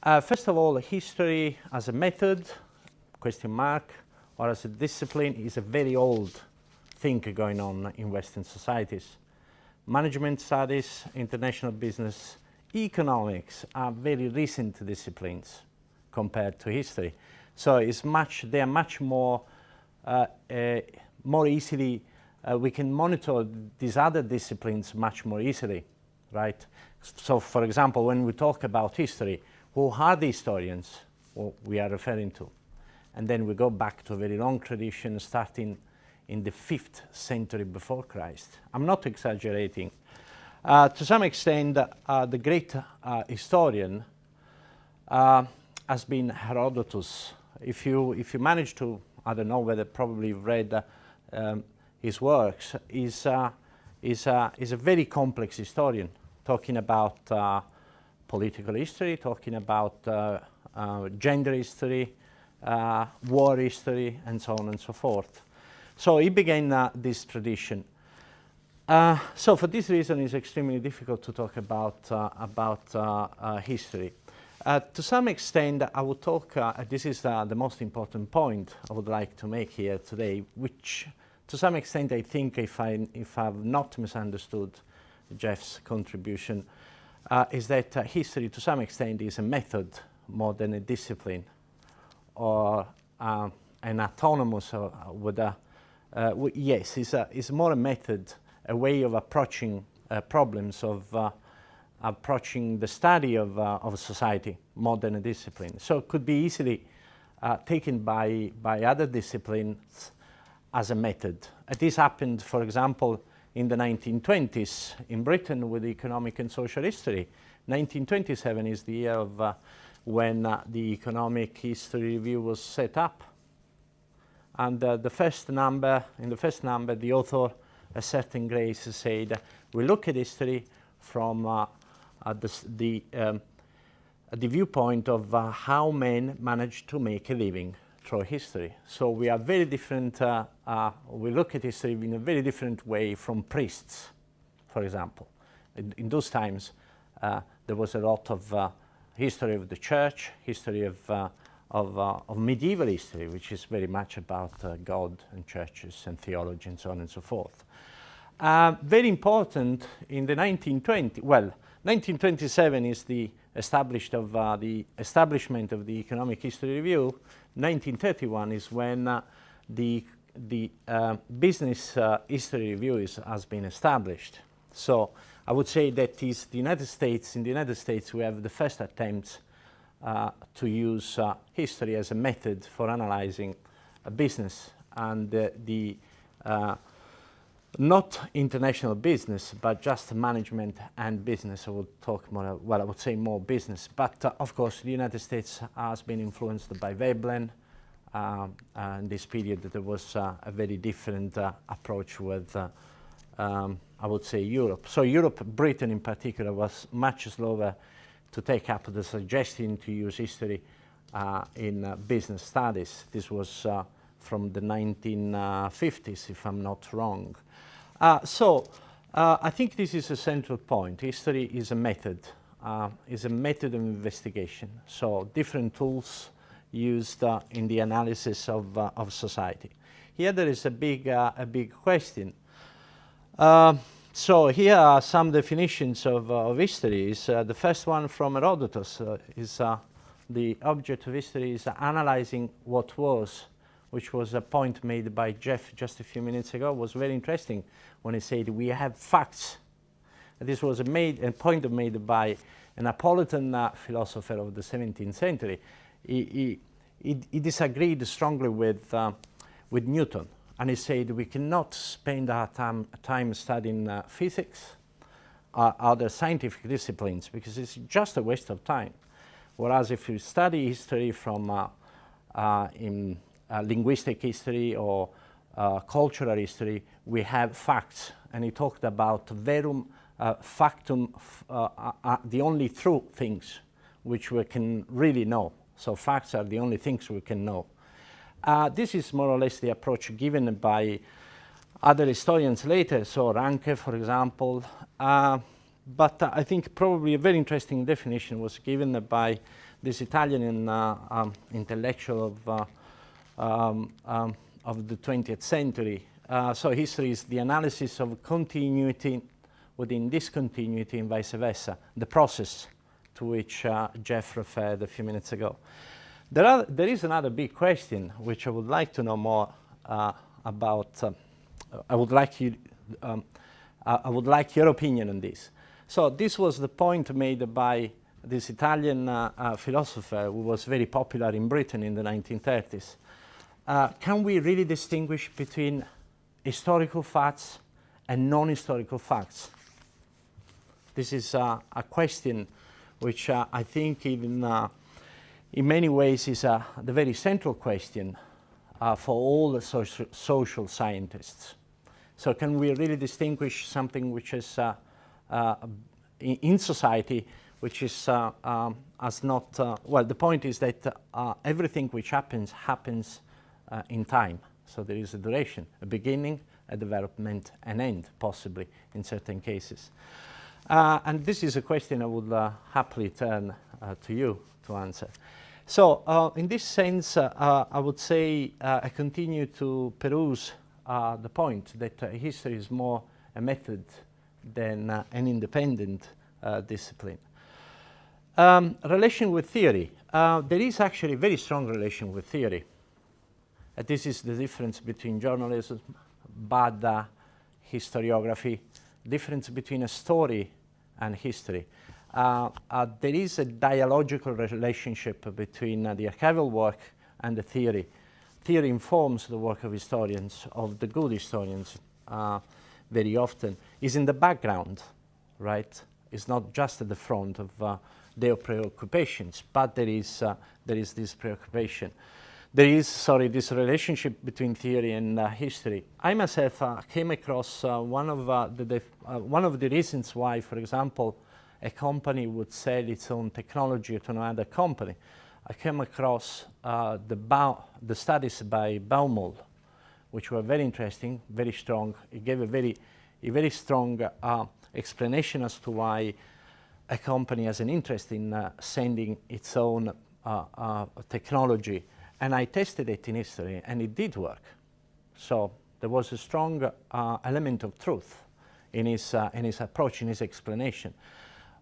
First of all, history as a method, question mark, or as a discipline is a very old thing going on in Western societies. Management studies, international business, economics are very recent disciplines compared to history. So they are much more easily, we can monitor these other disciplines much more easily, right? So for example, when we talk about history, who are the historians we are referring to? And then we go back to a very long tradition starting in the 5th century before Christ. I'm not exaggerating. To some extent, the great historian has been Herodotus. If you manage to, I don't know whether probably you've read his works, is a very complex historian, talking about political history, talking about gender history, war history, and so on and so forth. So he began this tradition. So for this reason, it's extremely difficult to talk about history. To some extent, I would talk, this is the most important point I would like to make here today, which to some extent I think if I've not misunderstood Jeff's contribution, is that history to some extent is a method more than a discipline, or an autonomous, yes, it's more a method, a way of approaching problems, of approaching the study of a society more than a discipline. So it could be easily taken by other disciplines as a method. This happened, for example, in the 1920s in Britain with economic and social history. 1927 is the year of when the Economic History Review was set up. And in the first number, the author, a certain Grace, said, we look at history from the viewpoint of how men managed to make a living through history. So we are very different, we look at history in a very different way from priests, for example. In those times, there was a lot of history of the church, history of medieval history, which is very much about God and churches and theology and so on and so forth. Very important in the 1927 is the establishment of the Economic History Review. 1931 is when the Business History Review has been established. So I would say that is the United States. In the United States, we have the first attempts to use history as a method for analyzing a business, and not international business, but just management and business. I would talk more, well, I would say more business. But of course, the United States has been influenced by Veblen. In this period, there was a very different approach with, I would say, Europe. So Europe, Britain in particular, was much slower to take up the suggestion to use history in business studies. This was from the 1950s, if I'm not wrong. So I think this is a central point. History is a method of investigation. So different tools used in the analysis of society. Here there is a big question. So here are some definitions of history. The first one from Herodotus is the object of history is analyzing what was, which was a point made by Jeff just a few minutes ago. It was very interesting when he said we have facts. This was a point made by a Neapolitan philosopher of the 17th century. He disagreed strongly with Newton, and he said we cannot spend our time studying physics or other scientific disciplines because it's just a waste of time. Whereas if you study history from in linguistic history or cultural history, we have facts. And he talked about verum factum, the only true things which we can really know. So facts are the only things we can know. This is more or less the approach given by other historians later, so Ranke, for example. But I think probably a very interesting definition was given by this Italian intellectual of the 20th century. So history is the analysis of continuity within discontinuity and vice versa, the process to which Jeff referred a few minutes ago. There is another big question which I would like to know more about. I would like your opinion on this. So this was the point made by this Italian philosopher who was very popular in Britain in the 1930s. Can we really distinguish between historical facts and non-historical facts? This is a question which I think even in many ways is the very central question for all the social scientists. So can we really distinguish something which is in society which is as not, well, the point is that everything which happens in time. So there is a duration, a beginning, a development, an end, possibly in certain cases. And this is a question I would happily turn to you to answer. So in this sense, I would say I continue to peruse the point that history is more a method than an independent discipline. Relation with theory. There is actually a very strong relation with theory. This is the difference between journalism, bad historiography, difference between a story and history. There is a dialogical relationship between the archival work and the theory. Theory informs the work of historians, of the good historians, very often. Is in the background, right? It's not just at the front of their preoccupations, but there is this preoccupation. There is, this relationship between theory and history. I myself came across one of the reasons why, for example, a company would sell its own technology to another company. I came across the studies by Baumol, which were very interesting, very strong. It gave a very strong explanation as to why a company has an interest in sending its own technology. And I tested it in history, and it did work. So there was a strong element of truth in his approach, in his explanation.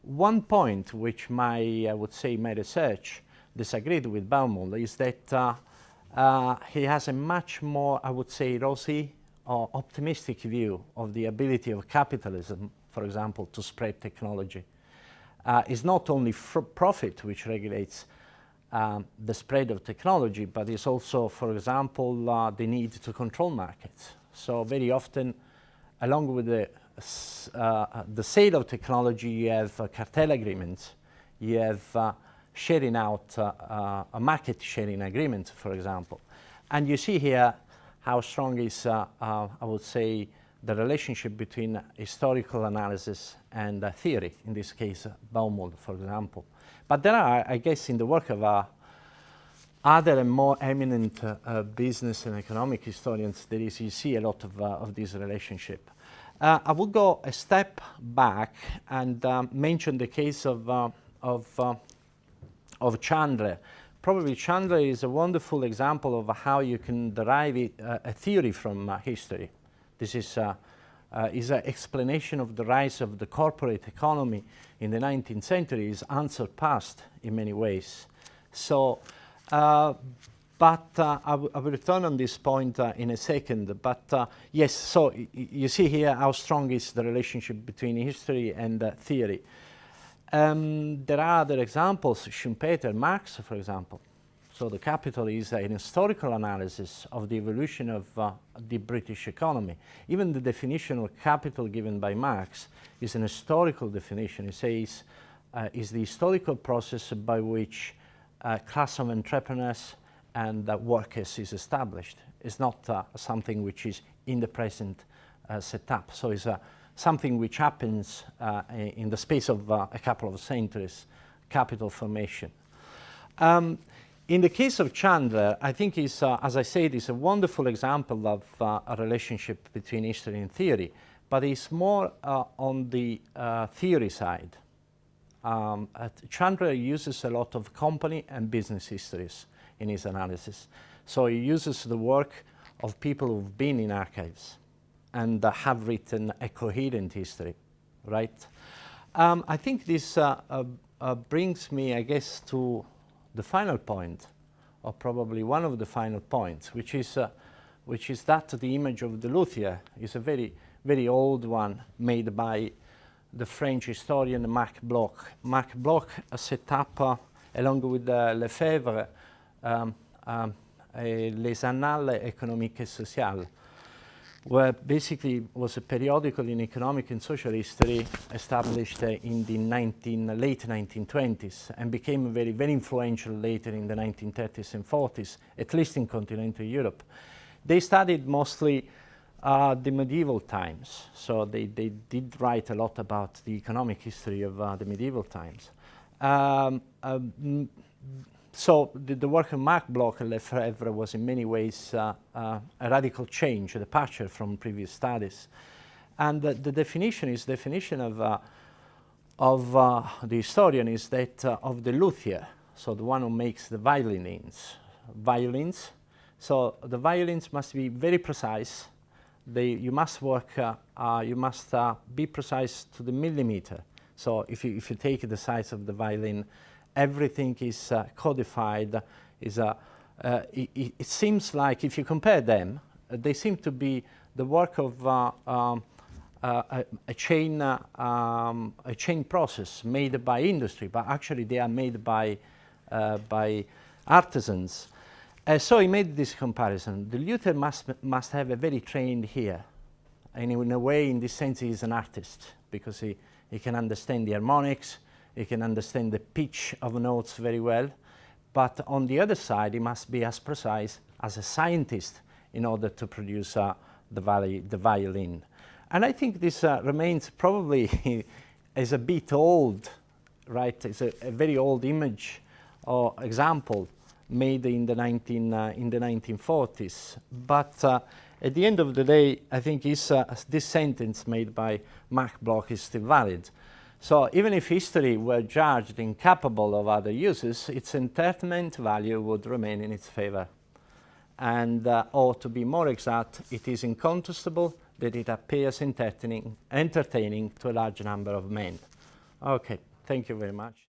One point which I would say my research disagreed with Baumol is that he has a much more, I would say, rosy or optimistic view of the ability of capitalism, for example, to spread technology. It's not only profit which regulates the spread of technology, but it's also, for example, the need to control markets. So very often, along with the sale of technology, you have cartel agreements, you have sharing out, a market sharing agreement, for example. And you see here how strong is, I would say, the relationship between historical analysis and theory, in this case, Baumol, for example. But there are, I guess, in the work of other and more eminent business and economic historians, you see a lot of this relationship. I will go a step back and mention the case of Chandler. Probably Chandler is a wonderful example of how you can derive a theory from history. This is an explanation of the rise of the corporate economy in the 19th century is unsurpassed in many ways. So, but I will return on this point in a second. But yes, so you see here how strong is the relationship between history and theory. There are other examples, Schumpeter, Marx, for example. So the Capital is an historical analysis of the evolution of the British economy. Even the definition of capital given by Marx is an historical definition. It says is the historical process by which a class of entrepreneurs and workers is established. It's not something which is in the present setup. So it's something which happens in the space of a couple of centuries, capital formation. In the case of Chandler, I think is, as I said, is a wonderful example of a relationship between history and theory, but it's more on the theory side. Chandler uses a lot of company and business histories in his analysis. So he uses the work of people who've been in archives and have written a coherent history, right? I think this brings me, I guess, to the final point, or probably one of the final points, which is that the image of the luthier is a very, very old one made by the French historian Marc Bloch. Marc Bloch set up, along with Lefebvre, Les Annales économiques et sociales, where basically was a periodical in economic and social history established in the late 1920s and became very, very influential later in the 1930s and 40s, at least in continental Europe. They studied mostly the medieval times, so they did write a lot about the economic history of the medieval times. So the work of Marc Bloch and Lefebvre was in many ways a radical change, a departure from previous studies. And the definition of the historian is that of the luthier, so the one who makes the violins. So the violins must be very precise. You must work, you must be precise to the millimeter. So if you take the size of the violin, everything is codified. It seems like if you compare them, they seem to be the work of a chain process made by industry, but actually they are made by artisans. So he made this comparison. The luthier must have a very trained ear, and in a way, in this sense, he is an artist because he can understand the harmonics. He can understand the pitch of notes very well, but on the other side, he must be as precise as a scientist in order to produce the violin. And I think this remains probably as a bit old, right? It's a very old image or example made in the 1940s. But at the end of the day, I think this sentence made by Marc Bloch is still valid. So even if history were judged incapable of other uses, its entertainment value would remain in its favor. And, or to be more exact, it is incontestable that it appears entertaining to a large number of men. Okay, thank you very much.